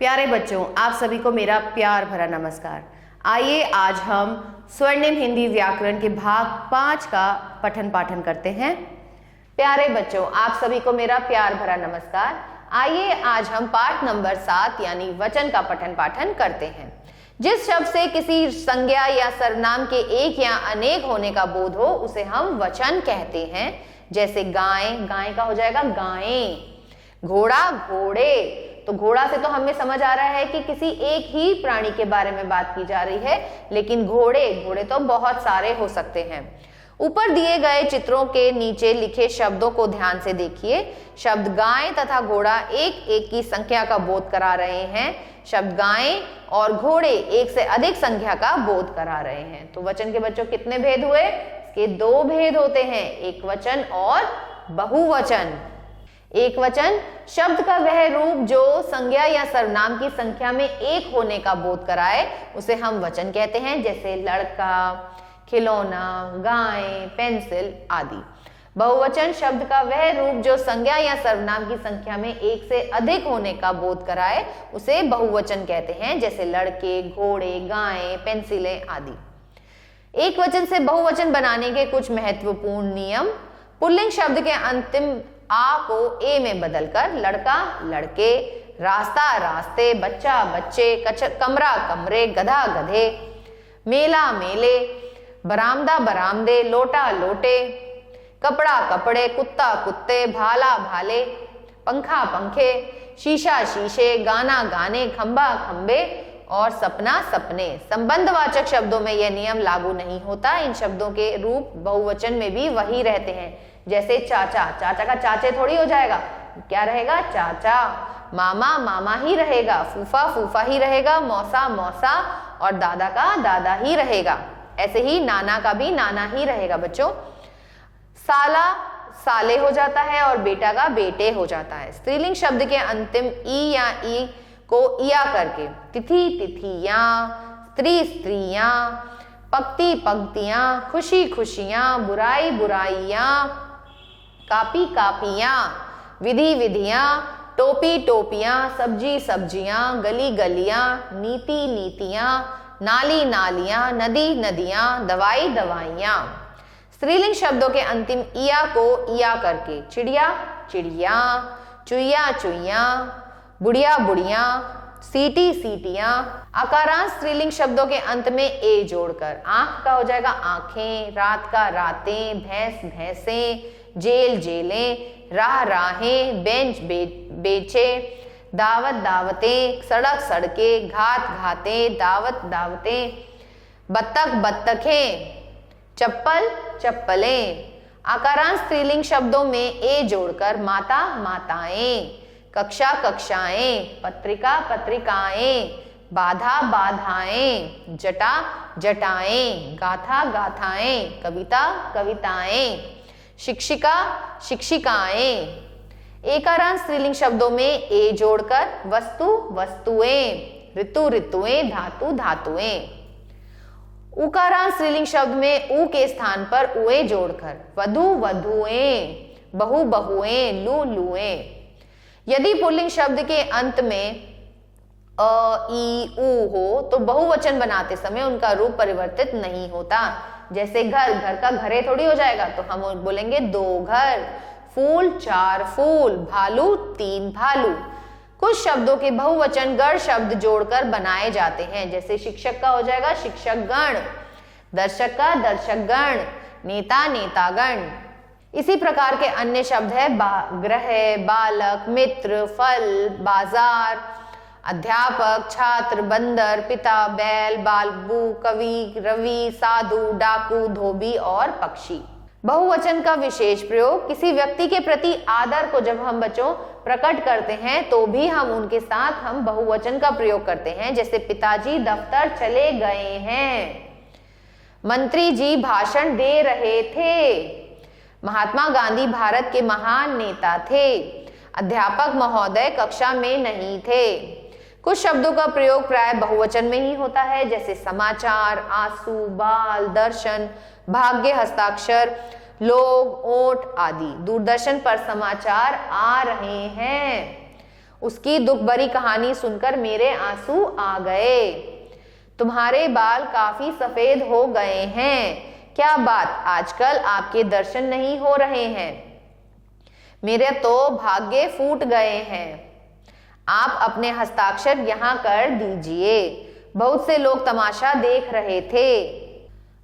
प्यारे बच्चों, आप सभी को मेरा प्यार भरा नमस्कार। आइए आज हम स्वर्णिम हिंदी व्याकरण के भाग 5 का पठन पाठन करते हैं। प्यारे बच्चों, आप सभी को मेरा प्यार भरा नमस्कार। आइए आज हम पाठ नंबर 7 यानी वचन का पठन पाठन करते हैं। जिस शब्द से किसी संज्ञा या सर्वनाम के एक या अनेक होने का बोध हो उसे हम वचन कहते हैं। जैसे गाय, गाय का हो जाएगा गायें। घोड़ा, घोड़े। तो घोड़ा से तो हमें समझ आ रहा है कि किसी एक ही प्राणी के बारे में बात की जा रही है, लेकिन घोड़े तो बहुत सारे हो सकते हैं। ऊपर दिए गए चित्रों के नीचे लिखे शब्दों को ध्यान से देखिए। शब्द गाय तथा घोड़ा एक एक की संख्या का बोध करा रहे हैं। शब्द गाय और घोड़े एक से अधिक संख्या का बोध करा रहे हैं। तो वचन के बच्चों कितने भेद हुए? इसके 2 भेद होते हैं, एक वचन और बहुवचन। एक वचन शब्द का वह रूप जो संज्ञा या सर्वनाम की संख्या में एक होने का बोध कराए उसे हम वचन कहते हैं। जैसे लड़का, खिलौना, गाय, पेंसिल आदि। बहुवचन शब्द का वह रूप जो संज्ञा या सर्वनाम की संख्या में एक से अधिक होने का बोध कराए उसे बहुवचन कहते हैं। जैसे लड़के, घोड़े, गायें, पेंसिलें आदि। एक वचन से बहुवचन बनाने के कुछ महत्वपूर्ण नियम। पुल्लिंग शब्द के अंतिम आ को ए में बदलकर लड़का, लड़के, रास्ता, रास्ते, बच्चा, बच्चे, कमरा, कमरे, गधा, गधे, मेला, मेले, बरामदा, बरामदे, लोटा, लोटे, कपड़ा, कपड़े, कुत्ता, कुत्ते, भाला, भाले, पंखा, पंखे, शीशा, शीशे, गाना, गाने, खंबा, खंबे और सपना, सपने। संबंधवाचक शब्दों में यह नियम लागू नहीं होता। इन शब्दों के रूप बहुवचन में भी वही रहते हैं। जैसे चाचा, चाचा का चाचे थोड़ी हो जाएगा, क्या रहेगा? चाचा। मामा, मामा ही रहेगा। फूफा, फूफा ही रहेगा। मौसा, मौसा और दादा का दादा ही रहेगा। ऐसे ही नाना का भी नाना ही रहेगा बच्चों। साला, साले हो जाता है और बेटा का बेटे हो जाता है। स्त्रीलिंग शब्द के अंतिम ई या ई को इया करके तिथि, तिथियां, स्त्री, स्त्रियां, पंक्ति, पंक्तियां, खुशी, खुशियां, बुराई, बुराइयां, कापी, कापियां, विधि, विधियां, टोपी, टोपियां, सब्जी, सब्जियां, गली, गलियां, नीति, नीतियां, नाली, नालियां, नदी, नदियां, दवाई, दवाइयां। स्त्रीलिंग शब्दों के अंतिम इया को इया करके चिड़िया, चिड़िया, चुईया, चुईया, बुढ़िया, बुढ़िया, सीटी, सीटियां। आकारांश स्त्रीलिंग शब्दों के अंत में ए जोड़कर आंख का हो जाएगा आंखें, रात का रातें, भैंस, भैंसें, जेल, जेलें, राह, राहें, बेंच, बेचे, दावत, दावतें, सड़क, सड़कें, घात, घातें, दावत, दावतें, बत्तख, बत्तखें, चप्पल, चप्पलें। आकारांश स्त्रीलिंग शब्दों में ए जोड़कर माता, माताएं, कक्षा, कक्षाएं, पत्रिका, पत्रिकाएं, बाधा, बाधाएं, जटा, जटाएं, गाथा, गाथाएं, कविता, कविताएं, शिक्षिका, शिक्षिकाएं। एकारांश स्त्रीलिंग शब्दों में ए जोड़कर वस्तु, वस्तुएं, ऋतु, ऋतुएं, धातु, धातुएं। उकारांश स्त्रीलिंग शब्द में ऊ के स्थान पर उए जोड़कर वधु, वधुएं, बहु, बहुएं, लू, लुएं। यदि पुल्लिंग शब्द के अंत में अ, ई, ऊ हो तो बहुवचन बनाते समय उनका रूप परिवर्तित नहीं होता। जैसे घर, घर का घरे थोड़ी हो जाएगा, तो हम बोलेंगे 2 घर। फूल, 4 फूल। भालू, 3 भालू। कुछ शब्दों के बहुवचन गण शब्द जोड़कर बनाए जाते हैं। जैसे शिक्षक का हो जाएगा शिक्षक गण, दर्शक का दर्शक गण, नेता, नेतागण। इसी प्रकार के अन्य शब्द है ग्रह, बालक, मित्र, फल, बाजार, अध्यापक, छात्र, बंदर, पिता, बैल, बालबू, कवि, रवि, साधु, डाकू, धोबी और पक्षी। बहुवचन का विशेष प्रयोग किसी व्यक्ति के प्रति आदर को जब हम बच्चों प्रकट करते हैं तो भी हम उनके साथ हम बहुवचन का प्रयोग करते हैं। जैसे पिताजी दफ्तर चले गए हैं, मंत्री जी भाषण दे रहे थे, महात्मा गांधी भारत के महान नेता थे, अध्यापक महोदय कक्षा में नहीं थे। कुछ शब्दों का प्रयोग प्राय बहुवचन में ही होता है। जैसे समाचार, आंसू, बाल, दर्शन, भाग्य, हस्ताक्षर, लोग, ओट आदि। दूरदर्शन पर समाचार आ रहे हैं। उसकी दुख भरी कहानी सुनकर मेरे आंसू आ गए। तुम्हारे बाल काफी सफेद हो गए हैं, क्या बात आजकल आपके दर्शन नहीं हो रहे हैं? मेरे तो भाग्य फूट गए हैं। आप अपने हस्ताक्षर यहाँ कर दीजिए। बहुत से लोग तमाशा देख रहे थे।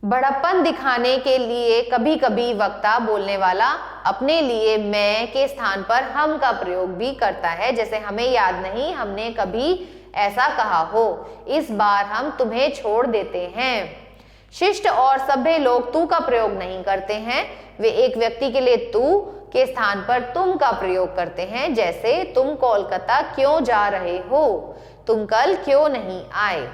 बड़प्पन दिखाने के लिए कभी कभी वक्ता बोलने वाला अपने लिए मैं के स्थान पर हम का प्रयोग भी करता है, जैसे हमें याद नहीं हमने कभी ऐसा कहा हो, इस बार हम तुम्हें छोड़ देते हैं। शिष्ट और सभ्य लोग तू का प्रयोग नहीं करते हैं, वे एक व्यक्ति के लिए तू के स्थान पर तुम का प्रयोग करते हैं, जैसे तुम कोलकाता क्यों जा रहे हो, तुम कल क्यों नहीं आए।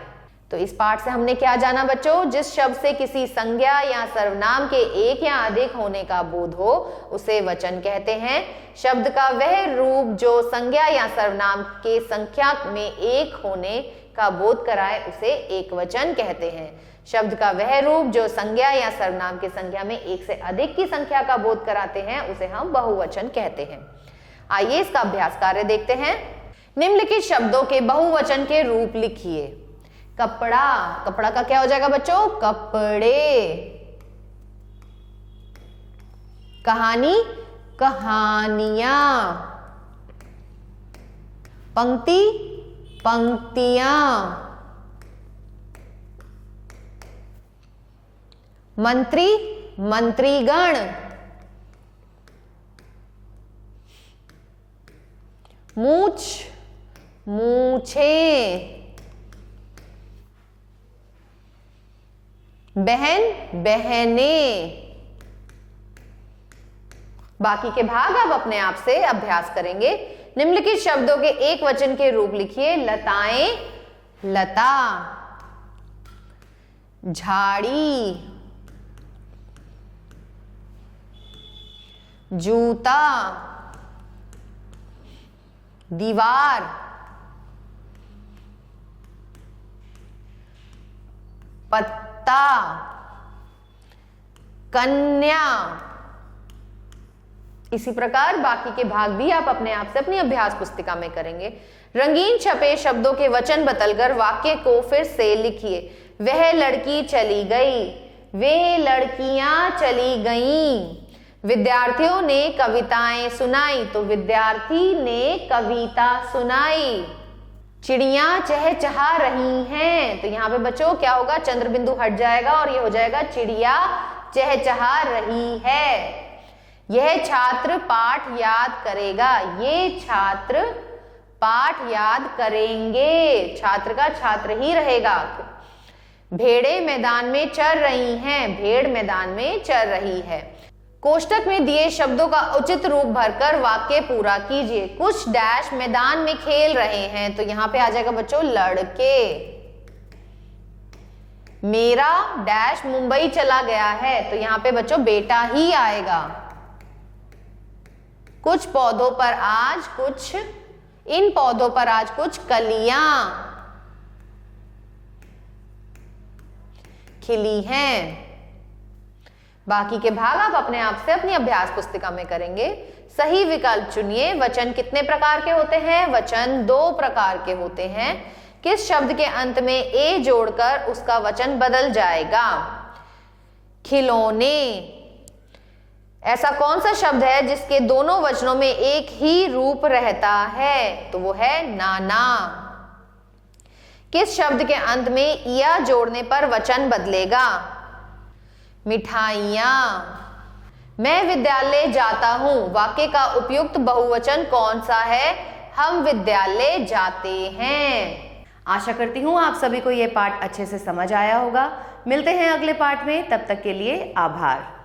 तो इस पाठ से हमने क्या जाना बच्चों? जिस शब्द से किसी संज्ञा या सर्वनाम के एक या अधिक होने का बोध हो उसे वचन कहते हैं। शब्द का वह रूप जो संज्ञा या सर्वनाम के संख्या में एक होने का बोध कराए उसे एक वचन कहते हैं। शब्द का वह रूप जो संज्ञा या सर्वनाम की संख्या में एक से अधिक की संख्या का बोध कराते हैं उसे हम बहुवचन कहते हैं। आइए इसका अभ्यास कार्य देखते हैं। निम्नलिखित शब्दों के बहुवचन के रूप लिखिए। कपड़ा, कपड़ा का क्या हो जाएगा बच्चों? कपड़े। कहानी, कहानियां। पंक्ति, पंक्तियां। मंत्री, मंत्रीगण। मूछ, मूछें। बहन, बहनें। बाकी के भाग आप अपने आप से अभ्यास करेंगे। निम्नलिखित शब्दों के एक वचन के रूप लिखिए। लताएं, लता। झाड़ी, जूता। दीवार, पत्ता। कन्या। इसी प्रकार बाकी के भाग भी आप अपने आप से अपनी अभ्यास पुस्तिका में करेंगे। रंगीन छपे शब्दों के वचन बदलकर वाक्य को फिर से लिखिए। वह लड़की चली गई, वे लड़कियां चली गईं। विद्यार्थियों ने कविताएं सुनाई, तो विद्यार्थी ने कविता सुनाई। चिड़ियां चहचहा रही हैं, तो यहाँ पे बच्चों क्या होगा? चंद्र बिंदु हट जाएगा और ये हो जाएगा चिड़िया चहचहा रही है। यह छात्र पाठ याद करेगा, ये छात्र पाठ याद करेंगे। छात्र का छात्र ही रहेगा। भेड़ें मैदान में चर रही हैं, भेड़ मैदान में चर रही है। कोष्टक में दिए शब्दों का उचित रूप भरकर वाक्य पूरा कीजिए। कुछ डैश मैदान में खेल रहे हैं, तो यहां पे आ जाएगा बच्चों लड़के। मेरा डैश मुंबई चला गया है, तो यहां पे बच्चों बेटा ही आएगा। कुछ पौधों पर आज कुछ, इन पौधों पर आज कुछ कलियां खिली हैं। बाकी के भाग आप अपने आप से अपनी अभ्यास पुस्तिका में करेंगे। सही विकल्प चुनिए। वचन कितने प्रकार के होते हैं? वचन 2 प्रकार के होते हैं। किस शब्द के अंत में ए जोड़कर उसका वचन बदल जाएगा? खिलौने। ऐसा कौन सा शब्द है जिसके दोनों वचनों में एक ही रूप रहता है? तो वो है नाना। किस शब्द के अंत में या जोड़ने पर वचन बदलेगा? मिठाइयां। मैं विद्यालय जाता हूं, वाक्य का उपयुक्त बहुवचन कौन सा है? हम विद्यालय जाते हैं। आशा करती हूं आप सभी को यह पाठ अच्छे से समझ आया होगा। मिलते हैं अगले पाठ में, तब तक के लिए आभार।